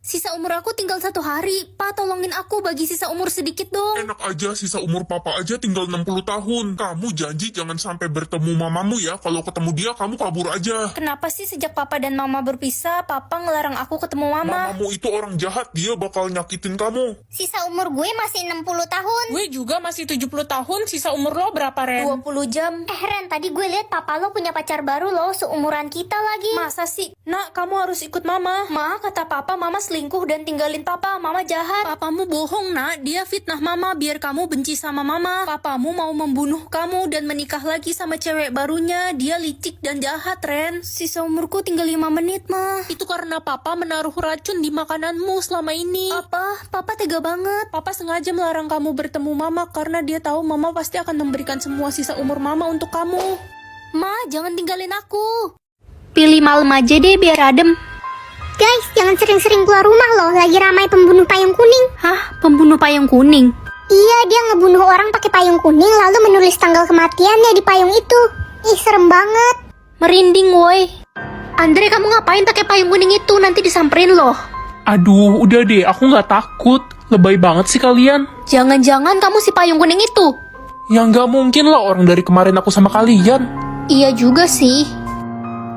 Sisa umur aku tinggal 1 hari. Pa, tolongin aku bagi sisa umur sedikit dong. Enak aja, sisa umur papa aja tinggal 60 tahun. Kamu janji jangan sampai bertemu mamamu ya. Kalau ketemu dia, kamu kabur aja. Kenapa sih sejak papa dan mama berpisah, papa ngelarang aku ketemu mama? Mamamu itu orang jahat, dia bakal nyakitin kamu. Sisa umur gue masih 60 tahun. Gue juga masih 70 tahun. Sisa umur lo berapa, Ren? 20 jam. Ren, tadi gue lihat papa lo punya pacar baru loh, seumuran kita lagi. Masa sih? Nak, kamu harus ikut mama. Ma, kata papa mama selingkuh dan tinggalin papa. Mama jahat. Papamu bohong, nak. Dia fitnah mama biar kamu benci sama mama. Papamu mau membunuh kamu dan menikah lagi sama cewek barunya. Dia licik dan jahat, Ren. Sisa umurku tinggal 5 menit, Ma. Itu karena papa menaruh racun di makananmu selama ini. Apa? Papa tega banget. Papa sengaja melarang kamu bertemu mama karena dia tahu mama pasti akan memberikan semua sisa umur mama untuk kamu. Ma, jangan tinggalin aku. Pilih malam aja deh biar adem. Guys, jangan sering-sering keluar rumah loh, lagi ramai pembunuh payung kuning. Hah? Pembunuh payung kuning? Iya, dia ngebunuh orang pakai payung kuning lalu menulis tanggal kematiannya di payung itu. Ih, serem banget. Merinding woi. Andre, kamu ngapain pakai payung kuning itu? Nanti disamperin loh. Aduh, udah deh. Aku nggak takut. Lebay banget sih kalian. Jangan-jangan kamu si payung kuning itu? Ya nggak mungkin lah, orang dari kemarin aku sama kalian. Iya juga sih.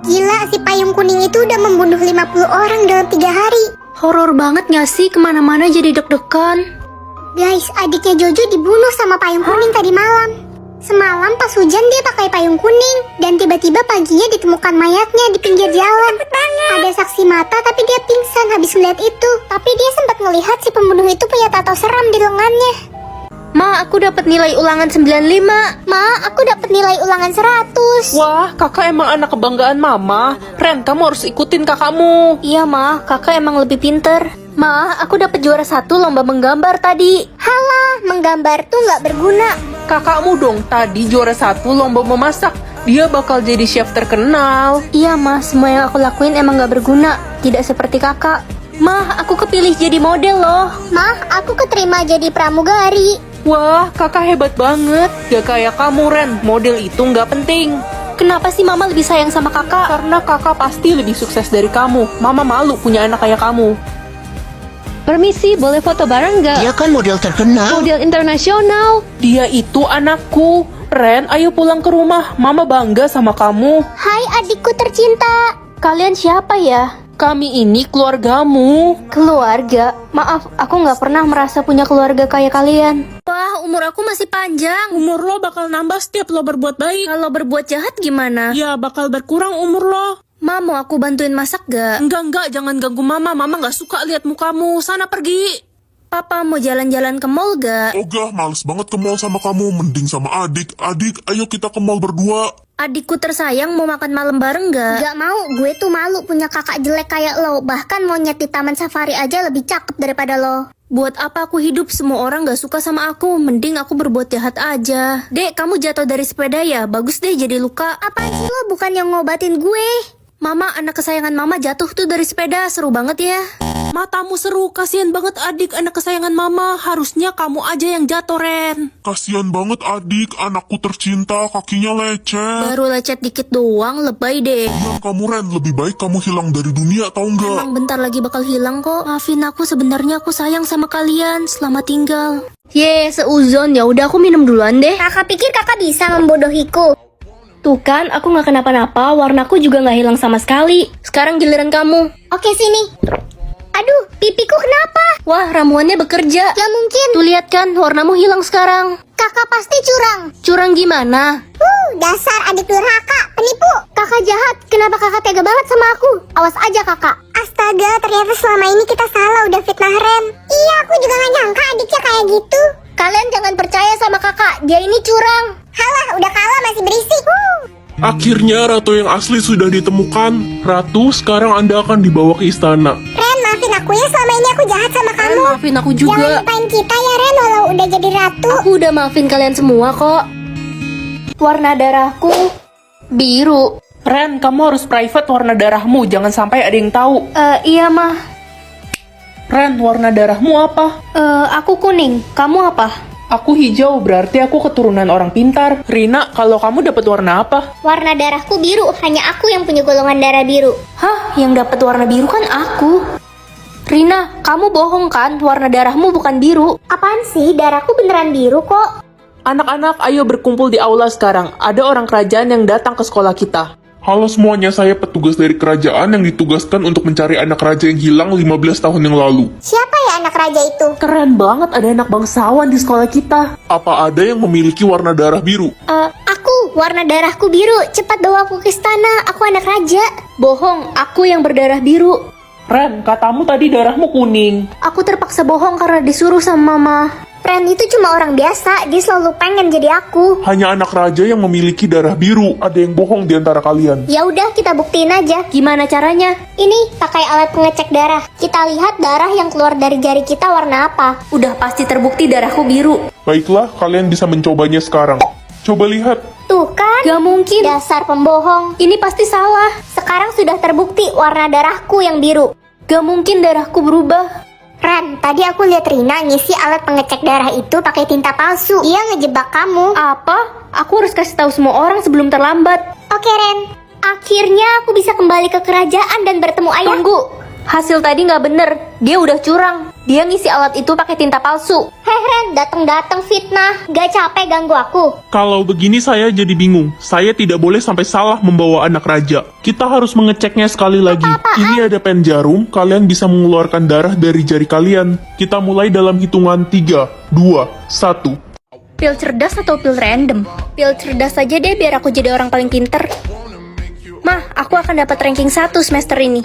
Gila, si payung kuning itu udah membunuh 50 orang dalam 3 hari. Horor banget gak sih? Kemana-mana jadi deg-degan. Guys, adiknya Jojo dibunuh sama payung kuning tadi malam. Semalam pas hujan dia pakai payung kuning, dan tiba-tiba paginya ditemukan mayatnya di pinggir jalan. Ada saksi mata tapi dia pingsan habis melihat itu. Tapi dia sempat melihat si pembunuh itu punya tato seram di lengannya. Ma, aku dapat nilai ulangan 95. Ma, aku dapat nilai ulangan 100. Wah, kakak emang anak kebanggaan mama. Ren, kamu harus ikutin kakakmu. Iya ma, kakak emang lebih pinter. Ma, aku dapat juara 1 lomba menggambar tadi. Halah, menggambar tuh nggak berguna. Kakakmu dong, tadi juara 1 lomba memasak. Dia bakal jadi chef terkenal. Iya ma, semua yang aku lakuin emang gak berguna. Tidak seperti kakak. Ma, aku kepilih jadi model loh. Ma, aku keterima jadi pramugari. Wah, kakak hebat banget. Gak kayak kamu, Ren. Model itu nggak penting. Kenapa sih mama lebih sayang sama kakak? Karena kakak pasti lebih sukses dari kamu. Mama malu punya anak kayak kamu. Permisi, boleh foto bareng nggak? Dia kan model terkenal. Model internasional. Dia itu anakku. Ren, ayo pulang ke rumah. Mama bangga sama kamu. Hai adikku tercinta. Kalian siapa ya? Kami ini keluargamu. Keluarga? Maaf, aku gak pernah merasa punya keluarga kayak kalian. Wah, umur aku masih panjang. Umur lo bakal nambah setiap lo berbuat baik. Kalau berbuat jahat gimana? Ya, bakal berkurang umur lo. Ma, mau aku bantuin masak gak? Enggak, jangan ganggu mama. Mama gak suka lihat mukamu. Sana pergi. Papa mau jalan-jalan ke mall gak? Ogah, males banget ke mall sama kamu. Mending sama adik. Adik, ayo kita ke mall berdua. Adikku tersayang mau makan malam bareng gak? Gak mau, gue tuh malu punya kakak jelek kayak lo. Bahkan monyet di taman safari aja lebih cakep daripada lo. Buat apa aku hidup? Semua orang gak suka sama aku. Mending aku berbuat jahat aja. Dek, kamu jatuh dari sepeda ya? Bagus deh jadi luka. Apaan sih lo, bukan yang ngobatin gue? Mama, anak kesayangan mama jatuh tuh dari sepeda. Seru banget ya. Matamu seru, kasihan banget adik anak kesayangan mama. Harusnya kamu aja yang jatuh, Ren. Kasian banget adik, anakku tercinta, kakinya lecet. Baru lecet dikit doang, lebay deh. Diam kamu Ren, lebih baik kamu hilang dari dunia, tahu nggak? Emang bentar lagi bakal hilang kok. Maafin aku, sebenarnya aku sayang sama kalian. Selamat tinggal. Ye, seuzon. Ya udah aku minum duluan deh. Kakak pikir kakak bisa membodohiku? Tuh kan, aku nggak kenapa-napa. Warnaku juga nggak hilang sama sekali. Sekarang giliran kamu. Oke sini. Aduh, pipiku kenapa? Wah, ramuannya bekerja. Gak mungkin. Tuh lihat kan, warnamu hilang sekarang. Kakak pasti curang. Curang gimana? Dasar adik durhaka, penipu. Kakak jahat, kenapa kakak tega banget sama aku? Awas aja kakak. Astaga, ternyata selama ini kita salah udah fitnah Ren. Iya, aku juga gak nyangka adiknya kayak gitu. Kalian jangan percaya sama kakak, dia ini curang. Halah, udah kalah masih berisik. Akhirnya ratu yang asli sudah ditemukan. Ratu, sekarang Anda akan dibawa ke istana. Ren, maafin aku ya, selama ini aku jahat sama kamu. Maafin aku Jangan juga. lupain kita ya Ren, walau udah jadi ratu. Aku udah maafin kalian semua kok. Warna darahku biru. Ren, kamu harus private warna darahmu. Jangan sampai ada yang tahu. Iya mah. Ren, warna darahmu apa? Aku kuning. Kamu apa? Aku hijau, berarti aku keturunan orang pintar. Rina, kalau kamu dapat warna apa? Warna darahku biru, hanya aku yang punya golongan darah biru. Hah? Yang dapat warna biru kan aku. Rina, kamu bohong kan? Warna darahmu bukan biru. Apaan sih? Darahku beneran biru kok. Anak-anak, ayo berkumpul di aula sekarang. Ada orang kerajaan yang datang ke sekolah kita. Halo semuanya, saya petugas dari kerajaan yang ditugaskan untuk mencari anak raja yang hilang 15 tahun yang lalu. Siapa ya anak raja itu? Keren banget ada anak bangsawan di sekolah kita. Apa ada yang memiliki warna darah biru? Aku. Warna darahku biru. Cepat bawa aku ke istana. Aku anak raja. Bohong, aku yang berdarah biru. Ren, katamu tadi darahmu kuning. Aku terpaksa bohong karena disuruh sama mama. Ren itu cuma orang biasa. Dia selalu pengen jadi aku. Hanya anak raja yang memiliki darah biru. Ada yang bohong di antara kalian. Ya udah, kita buktiin aja. Gimana caranya? Ini pakai alat pengecek darah. Kita lihat darah yang keluar dari jari kita warna apa. Udah pasti terbukti darahku biru. Baiklah, kalian bisa mencobanya sekarang. Coba lihat. Tuh kan? Gak mungkin. Dasar pembohong. Ini pasti salah. Sekarang sudah terbukti warna darahku yang biru. Gak mungkin darahku berubah. Ren, tadi aku lihat Rina ngisi alat pengecek darah itu pakai tinta palsu. Dia ngejebak kamu. Apa? Aku harus kasih tahu semua orang sebelum terlambat. Oke, Ren. Akhirnya aku bisa kembali ke kerajaan dan bertemu ayahku. Tunggu. Hasil tadi nggak bener. Dia udah curang. Dia ngisi alat itu pakai tinta palsu. Heh, Ren, datang-datang fitnah. Gak capek ganggu aku. Kalau begini saya jadi bingung. Saya tidak boleh sampai salah membawa anak raja. Kita harus mengeceknya sekali lagi. Ini ada pen jarum, kalian bisa mengeluarkan darah dari jari kalian. Kita mulai dalam hitungan 3, 2, 1. Pil cerdas atau pil random? Pil cerdas aja deh biar aku jadi orang paling pinter. Mah, aku akan dapat ranking 1 semester ini.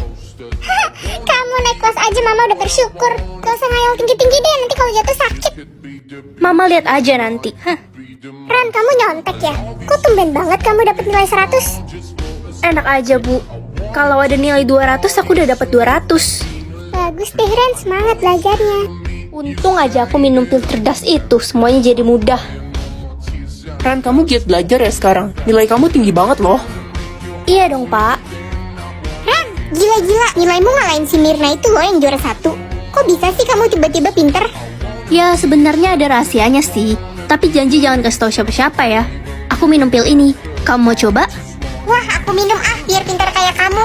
Kamu naik kelas aja, Mama udah bersyukur. Gak usah ngayal tinggi-tinggi deh, nanti kalau jatuh sakit. Mama lihat aja nanti. Ren, kamu nyontek ya? Kok tumben banget kamu dapat nilai 100? Enak aja, Bu. Kalau ada nilai 200, aku udah dapat 200. Bagus deh, Ren. Semangat belajarnya. Untung aja aku minum pil cerdas itu, semuanya jadi mudah. Ren, kamu giat belajar ya sekarang. Nilai kamu tinggi banget loh. Iya dong, Pak. Ren, gila-gila. Nilaimu ngalahin si Mirna itu loh yang juara 1. Kok bisa sih kamu tiba-tiba pinter? Ya, sebenarnya ada rahasianya sih. Tapi janji jangan kasih tahu siapa-siapa ya. Aku minum pil ini. Kamu mau coba? Wah, aku minum biar pinter kayak kamu.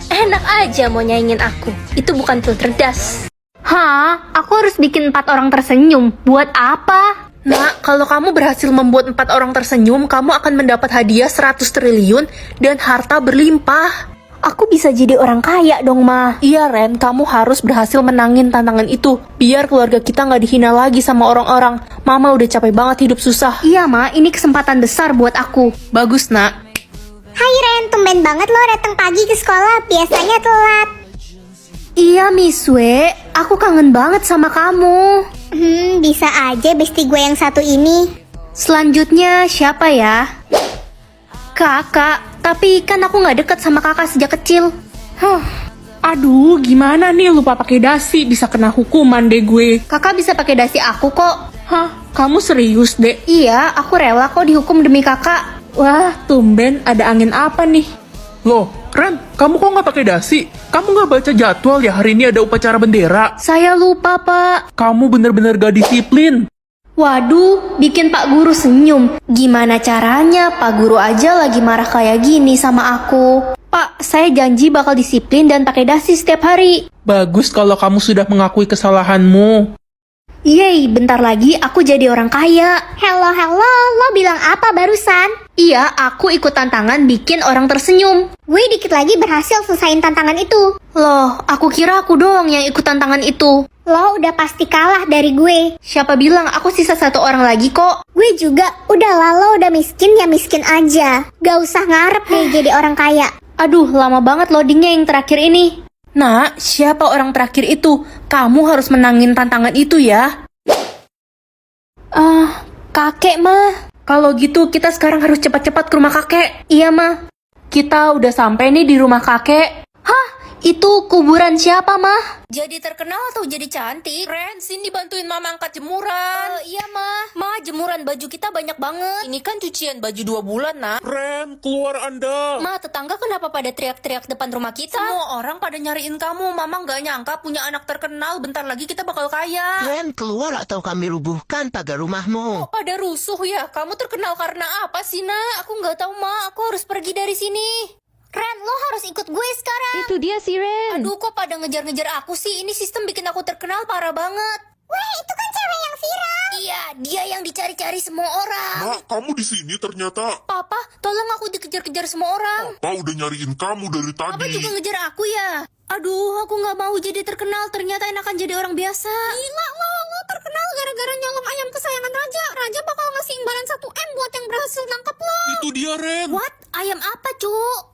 Enak aja mau nyaingin aku. Itu bukan pil cerdas. Hah? Aku harus bikin 4 orang tersenyum. Buat apa? Nak, kalau kamu berhasil membuat 4 orang tersenyum, kamu akan mendapat hadiah 100 triliun dan harta berlimpah. Aku bisa jadi orang kaya dong, Ma. Iya, Ren, kamu harus berhasil menangin tantangan itu. Biar keluarga kita nggak dihina lagi sama orang-orang. Mama udah capek banget hidup susah. Iya, Ma. Ini kesempatan besar buat aku. Bagus, Nak. Hai Ren, tumben banget lo datang pagi ke sekolah. Biasanya telat. Iya, Miswe. Aku kangen banget sama kamu. Bisa aja bestie gue yang satu ini. Selanjutnya siapa ya? Kakak. Tapi kan aku nggak deket sama kakak sejak kecil. Aduh, gimana nih lupa pakai dasi? Bisa kena hukuman deh gue. Kakak bisa pakai dasi aku kok. Hah, kamu serius, Dek? Iya, aku rela kok dihukum demi kakak. Wah, tumben ada angin apa nih? Loh, Ren, kamu kok nggak pakai dasi? Kamu nggak baca jadwal ya hari ini ada upacara bendera? Saya lupa, Pak. Kamu bener-bener gak disiplin. Waduh, bikin Pak Guru senyum. Gimana caranya? Pak Guru aja lagi marah kayak gini sama aku. Pak, saya janji bakal disiplin dan pakai dasi setiap hari. Bagus kalau kamu sudah mengakui kesalahanmu. Yeay, bentar lagi aku jadi orang kaya. Hello, lo bilang apa barusan? Iya, aku ikut tantangan bikin orang tersenyum. Gue dikit lagi berhasil selesaiin tantangan itu. Loh, aku kira aku doang yang ikut tantangan itu. Lo udah pasti kalah dari gue. Siapa bilang aku sisa 1 orang lagi kok? Gue juga. Udahlah, lo udah miskin ya miskin aja. Gak usah ngarep deh jadi orang kaya. Aduh, lama banget loadingnya yang terakhir ini. Nak, siapa orang terakhir itu? Kamu harus menangin tantangan itu ya. Kakek, mah. Kalau gitu kita sekarang harus cepat-cepat ke rumah kakek. Iya, mah. Kita udah sampai nih di rumah kakek. Hah? Itu kuburan siapa, mah? Jadi terkenal atau jadi cantik? Ren, sini bantuin mama angkat jemuran. Iya, mah. Mah, jemuran baju kita banyak banget. Ini kan cucian baju 2 bulan, Nak. Ren, keluar Anda. Ma, tetangga kenapa pada teriak-teriak depan rumah kita? Semua orang pada nyariin kamu. Mama nggak nyangka punya anak terkenal. Bentar lagi kita bakal kaya. Ren, keluar atau kami rubuhkan pagar rumahmu. Pada rusuh ya. Kamu terkenal karena apa sih, Nak? Aku nggak tahu, Ma. Aku harus pergi dari sini. Ren, lo harus ikut gue sekarang. Itu dia si Ren. Aduh, kok pada ngejar-ngejar aku sih? Ini sistem bikin aku terkenal parah banget. Wah, itu kan cewek yang viral. Iya, dia yang dicari-cari semua orang. Nak, kamu di sini ternyata. Papa, tolong aku dikejar-kejar semua orang. Papa udah nyariin kamu dari Papa tadi. juga ngejar aku ya. Aduh, aku nggak mau jadi terkenal. Ternyata enakan jadi orang biasa. Gila lo terkenal gara-gara nyolong ayam kesayangan Raja. Raja bakal ngasih imbalan 1 M buat yang berhasil nangkap lo. Itu dia, Ren. What? Ayam apa, Cuk?